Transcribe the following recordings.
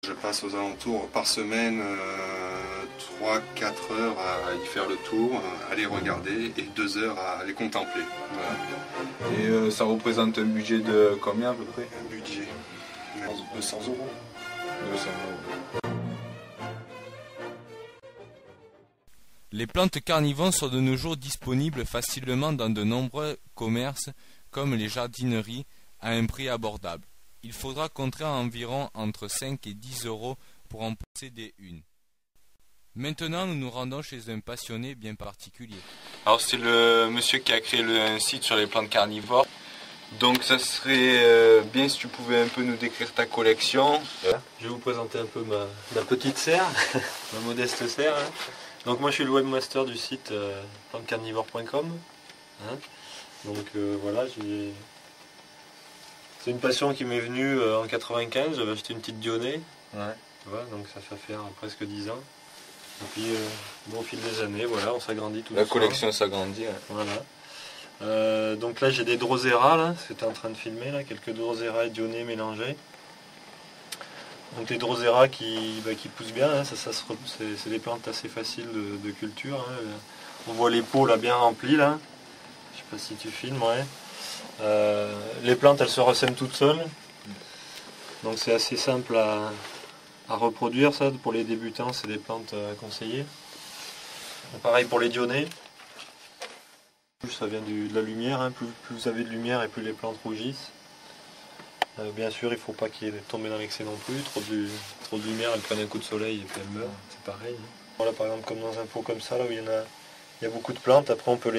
Je passe aux alentours par semaine 3-4 heures à y faire le tour, à les regarder et 2 heures à les contempler. Voilà. Et ça représente un budget de combien à peu près? Un budget de 200 euros. 200 euros. Les plantes carnivores sont de nos jours disponibles facilement dans de nombreux commerces comme les jardineries à un prix abordable. Il faudra compter environ entre 5 et 10 euros pour en posséder une. Maintenant, nous nous rendons chez un passionné bien particulier. Alors c'est le monsieur qui a créé un site sur les plantes carnivores. Donc ça serait bien si tu pouvais un peu nous décrire ta collection. Je vais vous présenter un peu ma petite serre, ma modeste serre. Donc moi je suis le webmaster du site plantecarnivore.com. Donc voilà, c'est une passion qui m'est venue en 95, j'avais acheté une petite Dionée. Voilà, donc ça fait faire presque 10 ans. Et puis au fil des années, voilà, on s'agrandit tout. La collection s'agrandit. Voilà. Donc là j'ai des Drosera, là, c'était en train de filmer, là, quelques Drosera et Dionée mélangés. Donc des Drosera qui poussent bien, c'est des plantes assez faciles de culture. On voit les pots là bien remplis là. Je sais pas si tu filmes, ouais. Les plantes elles se ressèment toutes seules. Donc c'est assez simple à reproduire ça. Pour les débutants c'est des plantes conseillées. Pareil pour les Dionnées. Plus ça vient de la lumière, plus vous avez de lumière et plus les plantes rougissent. Bien sûr, il ne faut pas qu'il tombe dans l'excès non plus. Trop de lumière, elles prennent un coup de soleil et puis elles meurent. C'est pareil. Voilà, par exemple, comme dans un pot comme ça, là où il y a beaucoup de plantes. Après, on peut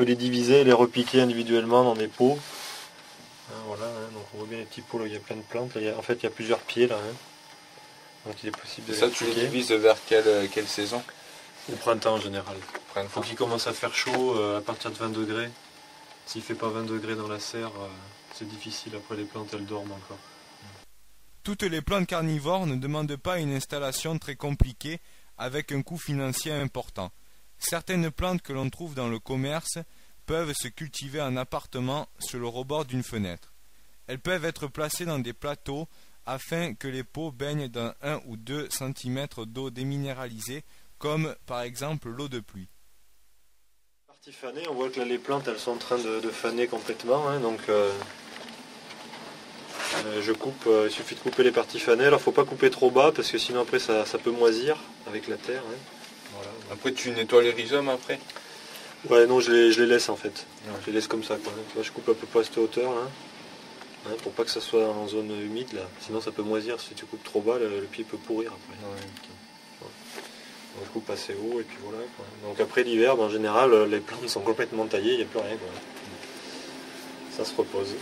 les diviser, les repiquer individuellement dans des pots. Voilà, donc on voit bien les petits pots là où il y a plein de plantes. En fait, il y a plusieurs pieds là. Donc il est possible de les repiquer. Ça, tu les divises vers quelle saison? Au printemps en général. Il faut qu'il commence à faire chaud à partir de 20 degrés. S'il ne fait pas 20 degrés dans la serre, c'est difficile, après les plantes elles dorment encore. Toutes les plantes carnivores ne demandent pas une installation très compliquée avec un coût financier important. Certaines plantes que l'on trouve dans le commerce peuvent se cultiver en appartement sur le rebord d'une fenêtre. Elles peuvent être placées dans des plateaux afin que les pots baignent dans 1 ou 2 cm d'eau déminéralisée, comme par exemple l'eau de pluie. Partie fanée, on voit que là les plantes elles sont en train de faner complètement, donc je coupe, il suffit de couper les parties fanées. Alors faut pas couper trop bas parce que sinon après ça peut moisir avec la terre. Voilà. Après tu nettoies les rhizomes après? Ouais, non, je les laisse en fait. Je les laisse comme ça, quoi. Tu vois, je coupe à peu près à cette hauteur là, pour pas que ça soit en zone humide là. Sinon ça peut moisir, si tu coupes trop bas le pied peut pourrir après. On coupe assez haut et puis voilà, quoi. Donc après l'hiver, en général, les plantes sont complètement taillées, il n'y a plus rien, quoi. Ça se repose.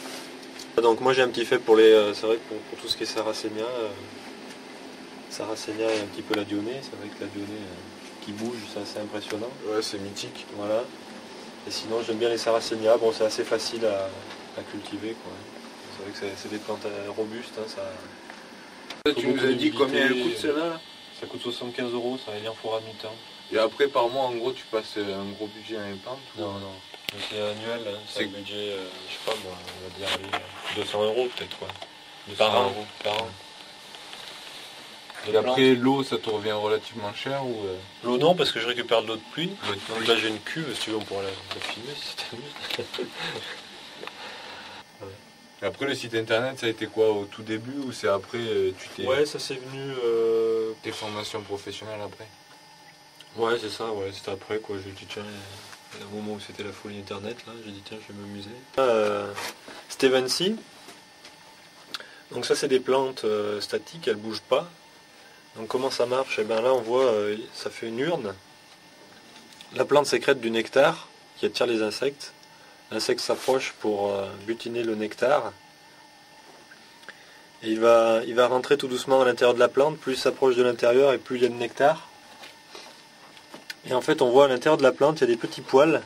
Donc moi j'ai un petit fait pour c'est vrai que pour tout ce qui est Sarracenia. Sarracenia et un petit peu la Dionée. C'est vrai que la Dionée qui bouge, c'est assez impressionnant. Ouais, c'est mythique. Voilà. Et sinon j'aime bien les Sarracenia. Bon, c'est assez facile à cultiver, quoi. C'est vrai que c'est des plantes robustes. Ça, tu nous as dit combien elle coûte celle-là? Ça coûte 75 €, ça va bien fourra mi-temps. Et après par mois en gros tu passes un gros budget dans les plantes? Non, c'est annuel, c'est un budget, je sais pas moi, on va dire 200 € peut-être, quoi. Par an. Et après l'eau ça te revient relativement cher ou L'eau non, parce que je récupère de l'eau de pluie. Donc là j'ai une cuve, si tu veux on pourrait la filmer si t'amuses. Et après le site internet ça a été quoi au tout début ou c'est après tu t'es... Ouais, ça c'est venu... Tes formations professionnelles après? Ouais c'est ça, ouais, c'était après quoi, j'ai dit tiens, il y a un moment où c'était la folie internet là, j'ai dit tiens je vais m'amuser. Stevensi, donc ça c'est des plantes statiques, elles bougent pas. Donc comment ça marche? Et bien là on voit, ça fait une urne. La plante sécrète du nectar qui attire les insectes. L'insecte s'approche pour butiner le nectar. Et il va rentrer tout doucement à l'intérieur de la plante. Plus il s'approche de l'intérieur et plus il y a de nectar. Et en fait on voit à l'intérieur de la plante, il y a des petits poils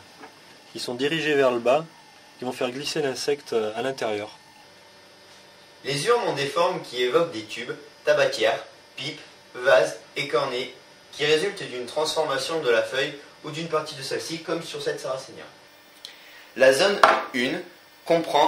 qui sont dirigés vers le bas, qui vont faire glisser l'insecte à l'intérieur. Les urnes ont des formes qui évoquent des tubes, tabatières, pipes, vases et cornets, qui résultent d'une transformation de la feuille ou d'une partie de celle-ci, comme sur cette Sarracenia. La zone 1 comprend